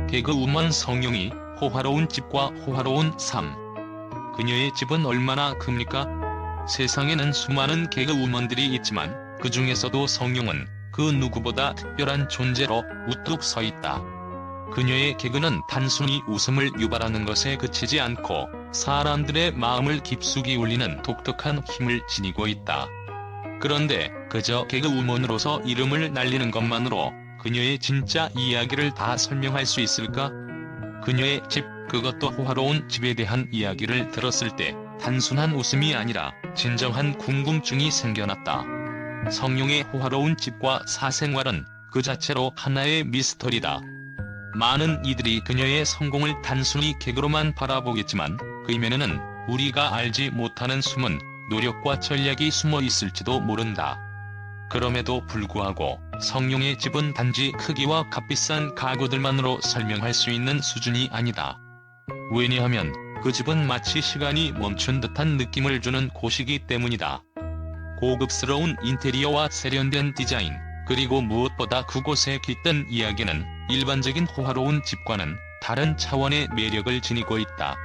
개그우먼 성룡이 호화로운 집과 호화로운 삶. 그녀의 집은 얼마나 큽니까? 세상에는 수많은 개그우먼들이 있지만 그 중에서도 성룡은 그 누구보다 특별한 존재로 우뚝 서 있다. 그녀의 개그는 단순히 웃음을 유발하는 것에 그치지 않고 사람들의 마음을 깊숙이 울리는 독특한 힘을 지니고 있다. 그런데 그저 개그우먼으로서 이름을 날리는 것만으로 그녀의 진짜 이야기를 다 설명할 수 있을까? 그녀의 집, 그것도 호화로운 집에 대한 이야기를 들었을 때 단순한 웃음이 아니라 진정한 궁금증이 생겨났다. 성룡의 호화로운 집과 사생활은 그 자체로 하나의 미스터리다. 많은 이들이 그녀의 성공을 단순히 개그로만 바라보겠지만 그 이면에는 우리가 알지 못하는 숨은 노력과 전략이 숨어 있을지도 모른다. 그럼에도 불구하고 성룡의 집은 단지 크기와 값비싼 가구들만으로 설명할 수 있는 수준이 아니다. 왜냐하면 그 집은 마치 시간이 멈춘 듯한 느낌을 주는 곳이기 때문이다. 고급스러운 인테리어와 세련된 디자인, 그리고 무엇보다 그곳에 깃든 이야기는 일반적인 호화로운 집과는 다른 차원의 매력을 지니고 있다.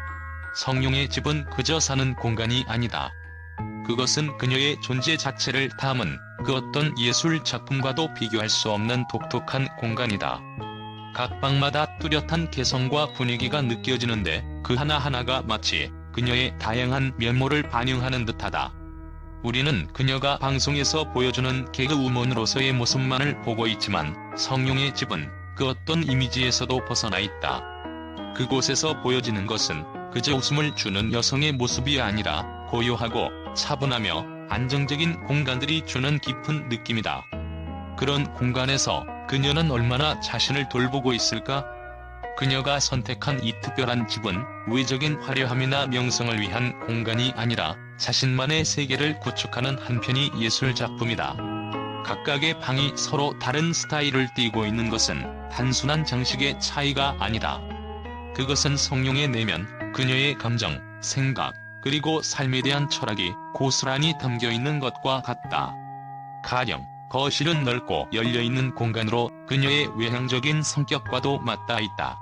성룡의 집은 그저 사는 공간이 아니다. 그것은 그녀의 존재 자체를 담은 그 어떤 예술 작품과도 비교할 수 없는 독특한 공간이다. 각 방마다 뚜렷한 개성과 분위기가 느껴지는데 그 하나하나가 마치 그녀의 다양한 면모를 반영하는 듯하다. 우리는 그녀가 방송에서 보여주는 개그우먼으로서의 모습만을 보고 있지만 성룡의 집은 그 어떤 이미지에서도 벗어나 있다. 그곳에서 보여지는 것은 그저 웃음을 주는 여성의 모습이 아니라 고요하고 차분하며 안정적인 공간들이 주는 깊은 느낌이다. 그런 공간에서 그녀는 얼마나 자신을 돌보고 있을까? 그녀가 선택한 이 특별한 집은 외적인 화려함이나 명성을 위한 공간이 아니라 자신만의 세계를 구축하는 한편의 예술 작품이다. 각각의 방이 서로 다른 스타일을 띠고 있는 것은 단순한 장식의 차이가 아니다. 그것은 성룡의 내면, 그녀의 감정, 생각, 그리고 삶에 대한 철학이 고스란히 담겨있는 것과 같다. 가령 거실은 넓고 열려있는 공간으로 그녀의 외향적인 성격과도 맞닿아 있다.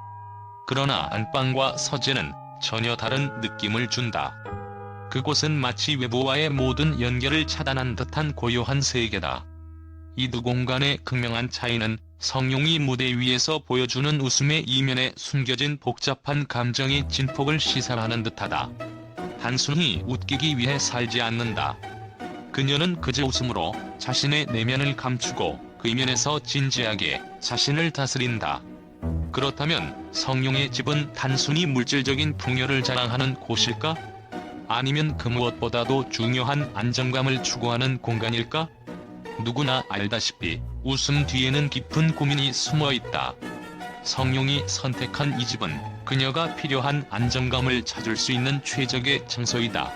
그러나 안방과 서재는 전혀 다른 느낌을 준다. 그곳은 마치 외부와의 모든 연결을 차단한 듯한 고요한 세계다. 이 두 공간의 극명한 차이는 성룡이 무대 위에서 보여주는 웃음의 이면에 숨겨진 복잡한 감정의 진폭을 시사하는 듯하다. 단순히 웃기기 위해 살지 않는다. 그녀는 그저 웃음으로 자신의 내면을 감추고 그 이면에서 진지하게 자신을 다스린다. 그렇다면 성룡의 집은 단순히 물질적인 풍요를 자랑하는 곳일까? 아니면 그 무엇보다도 중요한 안정감을 추구하는 공간일까? 누구나 알다시피 웃음 뒤에는 깊은 고민이 숨어 있다. 성룡이 선택한 이 집은 그녀가 필요한 안정감을 찾을 수 있는 최적의 장소이다.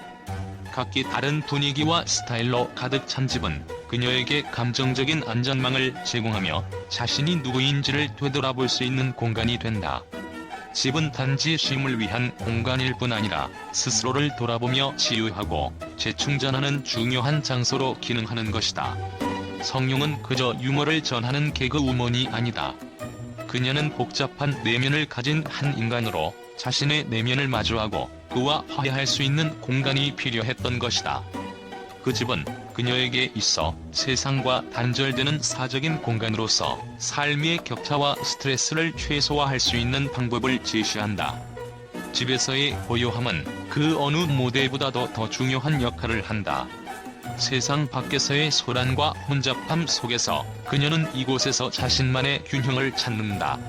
각기 다른 분위기와 스타일로 가득 찬 집은 그녀에게 감정적인 안전망을 제공하며 자신이 누구인지를 되돌아볼 수 있는 공간이 된다. 집은 단지 쉼을 위한 공간일 뿐 아니라 스스로를 돌아보며 치유하고 재충전하는 중요한 장소로 기능하는 것이다. 성룡은 그저 유머를 전하는 개그우먼이 아니다. 그녀는 복잡한 내면을 가진 한 인간으로 자신의 내면을 마주하고 그와 화해할 수 있는 공간이 필요했던 것이다. 그 집은 그녀에게 있어 세상과 단절되는 사적인 공간으로서 삶의 격차와 스트레스를 최소화할 수 있는 방법을 제시한다. 집에서의 고요함은 그 어느 무대보다도 더 중요한 역할을 한다. 세상 밖에서의 소란과 혼잡함 속에서 그녀는 이곳에서 자신만의 균형을 찾는다.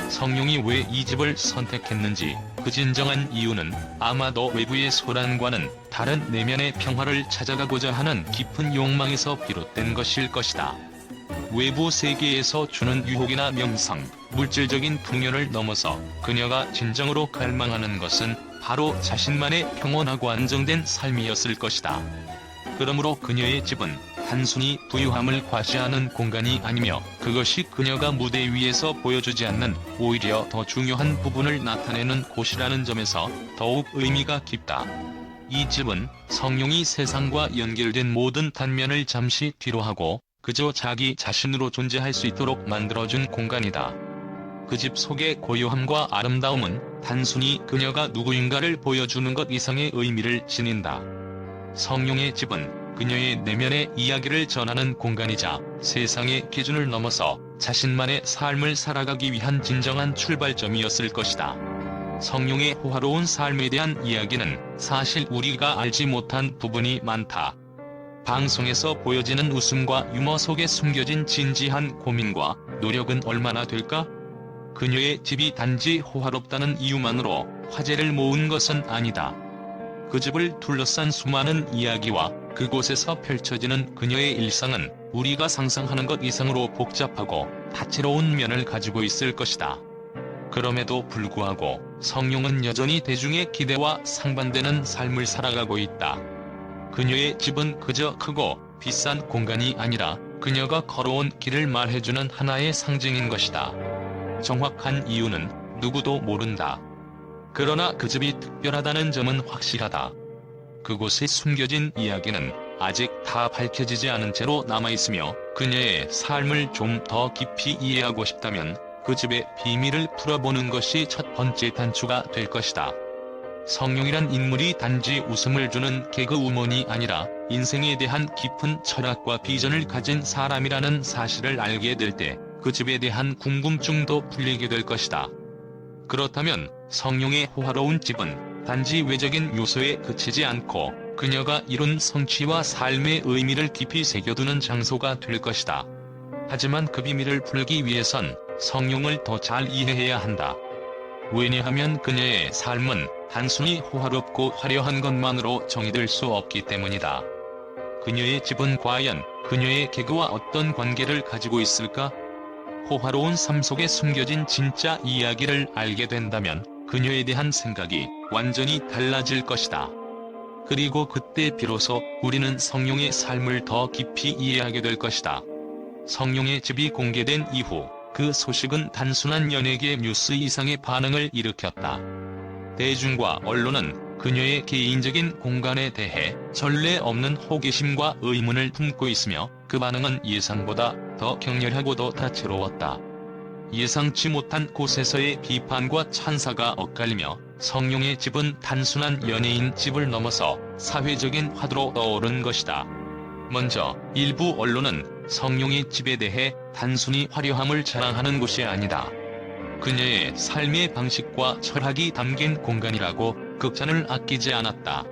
성룡이 왜 이 집을 선택했는지 그 진정한 이유는 아마도 외부의 소란과는 다른 내면의 평화를 찾아가고자 하는 깊은 욕망에서 비롯된 것일 것이다. 외부 세계에서 주는 유혹이나 명성, 물질적인 풍요를 넘어서 그녀가 진정으로 갈망하는 것은 바로 자신만의 평온하고 안정된 삶이었을 것이다. 그러므로 그녀의 집은 단순히 부유함을 과시하는 공간이 아니며 그것이 그녀가 무대 위에서 보여주지 않는 오히려 더 중요한 부분을 나타내는 곳이라는 점에서 더욱 의미가 깊다. 이 집은 성룡이 세상과 연결된 모든 단면을 잠시 뒤로하고 그저 자기 자신으로 존재할 수 있도록 만들어준 공간이다. 그 집 속의 고요함과 아름다움은 단순히 그녀가 누구인가를 보여주는 것 이상의 의미를 지닌다. 성룡의 집은 그녀의 내면의 이야기를 전하는 공간이자 세상의 기준을 넘어서 자신만의 삶을 살아가기 위한 진정한 출발점이었을 것이다. 성룡의 호화로운 삶에 대한 이야기는 사실 우리가 알지 못한 부분이 많다. 방송에서 보여지는 웃음과 유머 속에 숨겨진 진지한 고민과 노력은 얼마나 될까? 그녀의 집이 단지 호화롭다는 이유만으로 화제를 모은 것은 아니다. 그 집을 둘러싼 수많은 이야기와 그곳에서 펼쳐지는 그녀의 일상은 우리가 상상하는 것 이상으로 복잡하고 다채로운 면을 가지고 있을 것이다. 그럼에도 불구하고 성룡은 여전히 대중의 기대와 상반되는 삶을 살아가고 있다. 그녀의 집은 그저 크고 비싼 공간이 아니라 그녀가 걸어온 길을 말해주는 하나의 상징인 것이다. 정확한 이유는 누구도 모른다. 그러나 그 집이 특별하다는 점은 확실하다. 그곳에 숨겨진 이야기는 아직 다 밝혀지지 않은 채로 남아있으며 그녀의 삶을 좀 더 깊이 이해하고 싶다면 그 집의 비밀을 풀어보는 것이 첫 번째 단추가 될 것이다. 성룡이란 인물이 단지 웃음을 주는 개그우먼이 아니라 인생에 대한 깊은 철학과 비전을 가진 사람이라는 사실을 알게 될 때 그 집에 대한 궁금증도 풀리게 될 것이다. 그렇다면 성룡의 호화로운 집은 단지 외적인 요소에 그치지 않고 그녀가 이룬 성취와 삶의 의미를 깊이 새겨두는 장소가 될 것이다. 하지만 그 비밀을 풀기 위해선 성룡을 더 잘 이해해야 한다. 왜냐하면 그녀의 삶은 단순히 호화롭고 화려한 것만으로 정의될 수 없기 때문이다. 그녀의 집은 과연 그녀의 개그와 어떤 관계를 가지고 있을까? 호화로운 삶 속에 숨겨진 진짜 이야기를 알게 된다면 그녀에 대한 생각이 완전히 달라질 것이다. 그리고 그때 비로소 우리는 성룡의 삶을 더 깊이 이해하게 될 것이다. 성룡의 집이 공개된 이후 그 소식은 단순한 연예계 뉴스 이상의 반응을 일으켰다. 대중과 언론은 그녀의 개인적인 공간에 대해 전례 없는 호기심과 의문을 품고 있으며 그 반응은 예상보다 더 격렬하고도 다채로웠다. 예상치 못한 곳에서의 비판과 찬사가 엇갈리며 성룡의 집은 단순한 연예인 집을 넘어서 사회적인 화두로 떠오른 것이다. 먼저 일부 언론은 성룡의 집에 대해 단순히 화려함을 자랑하는 곳이 아니다. 그녀의 삶의 방식과 철학이 담긴 공간이라고 극찬을 아끼지 않았다.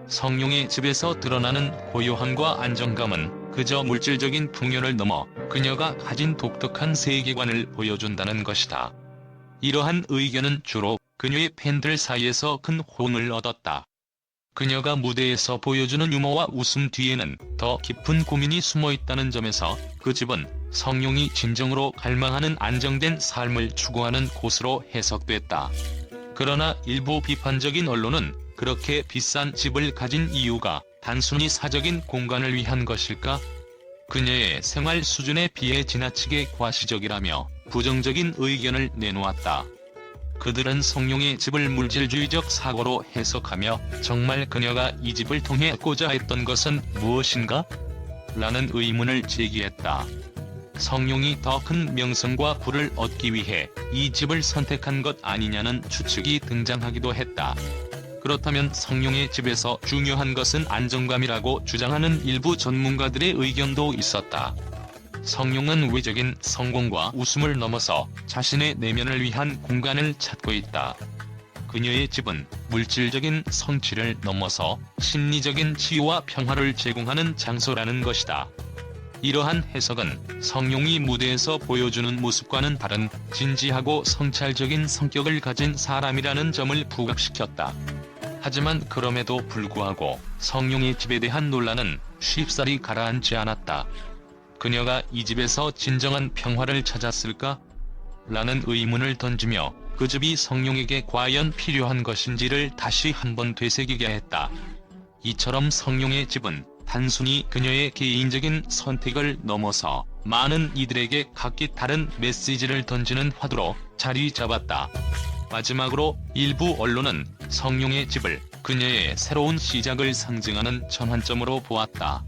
성룡의 집에서 드러나는 고요함과 안정감은 그저 물질적인 풍요를 넘어 그녀가 가진 독특한 세계관을 보여준다는 것이다. 이러한 의견은 주로 그녀의 팬들 사이에서 큰 호응을 얻었다. 그녀가 무대에서 보여주는 유머와 웃음 뒤에는 더 깊은 고민이 숨어있다는 점에서 그 집은 성룡이 진정으로 갈망하는 안정된 삶을 추구하는 곳으로 해석됐다. 그러나 일부 비판적인 언론은 그렇게 비싼 집을 가진 이유가 단순히 사적인 공간을 위한 것일까? 그녀의 생활 수준에 비해 지나치게 과시적이라며 부정적인 의견을 내놓았다. 그들은 성룡의 집을 물질주의적 사고로 해석하며 정말 그녀가 이 집을 통해 얻고자 했던 것은 무엇인가? 라는 의문을 제기했다. 성룡이 더 큰 명성과 부를 얻기 위해 이 집을 선택한 것 아니냐는 추측이 등장하기도 했다. 그렇다면 성룡의 집에서 중요한 것은 안정감이라고 주장하는 일부 전문가들의 의견도 있었다. 성룡은 외적인 성공과 웃음을 넘어서 자신의 내면을 위한 공간을 찾고 있다. 그녀의 집은 물질적인 성취를 넘어서 심리적인 치유와 평화를 제공하는 장소라는 것이다. 이러한 해석은 성룡이 무대에서 보여주는 모습과는 다른 진지하고 성찰적인 성격을 가진 사람이라는 점을 부각시켰다. 하지만 그럼에도 불구하고 성룡의 집에 대한 논란은 쉽사리 가라앉지 않았다. 그녀가 이 집에서 진정한 평화를 찾았을까? 라는 의문을 던지며 그 집이 성룡에게 과연 필요한 것인지를 다시 한번 되새기게 했다. 이처럼 성룡의 집은 단순히 그녀의 개인적인 선택을 넘어서 많은 이들에게 각기 다른 메시지를 던지는 화두로 자리 잡았다. 마지막으로 일부 언론은 성룡의 집을 그녀의 새로운 시작을 상징하는 전환점으로 보았다.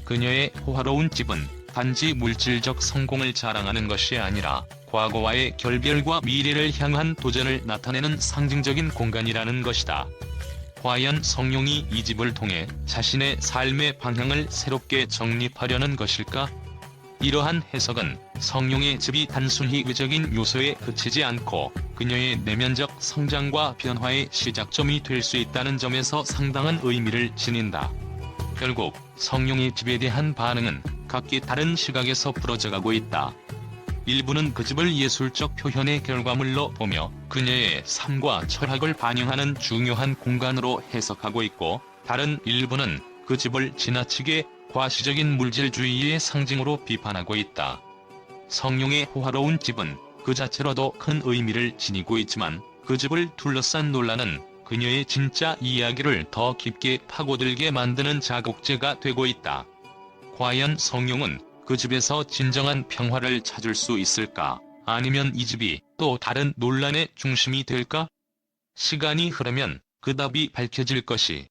그녀의 호화로운 집은 단지 물질적 성공을 자랑하는 것이 아니라 과거와의 결별과 미래를 향한 도전을 나타내는 상징적인 공간이라는 것이다. 과연 성룡이 이 집을 통해 자신의 삶의 방향을 새롭게 정립하려는 것일까? 이러한 해석은 성룡의 집이 단순히 의적인 요소에 그치지 않고 그녀의 내면적 성장과 변화의 시작점이 될 수 있다는 점에서 상당한 의미를 지닌다. 결국 성룡의 집에 대한 반응은 각기 다른 시각에서 풀어져가고 있다. 일부는 그 집을 예술적 표현의 결과물로 보며 그녀의 삶과 철학을 반영하는 중요한 공간으로 해석하고 있고, 다른 일부는 그 집을 지나치게 과시적인 물질주의의 상징으로 비판하고 있다. 성룡의 호화로운 집은 그 자체로도 큰 의미를 지니고 있지만 그 집을 둘러싼 논란은 그녀의 진짜 이야기를 더 깊게 파고들게 만드는 자극제가 되고 있다. 과연 성룡은 그 집에서 진정한 평화를 찾을 수 있을까? 아니면 이 집이 또 다른 논란의 중심이 될까? 시간이 흐르면 그 답이 밝혀질 것이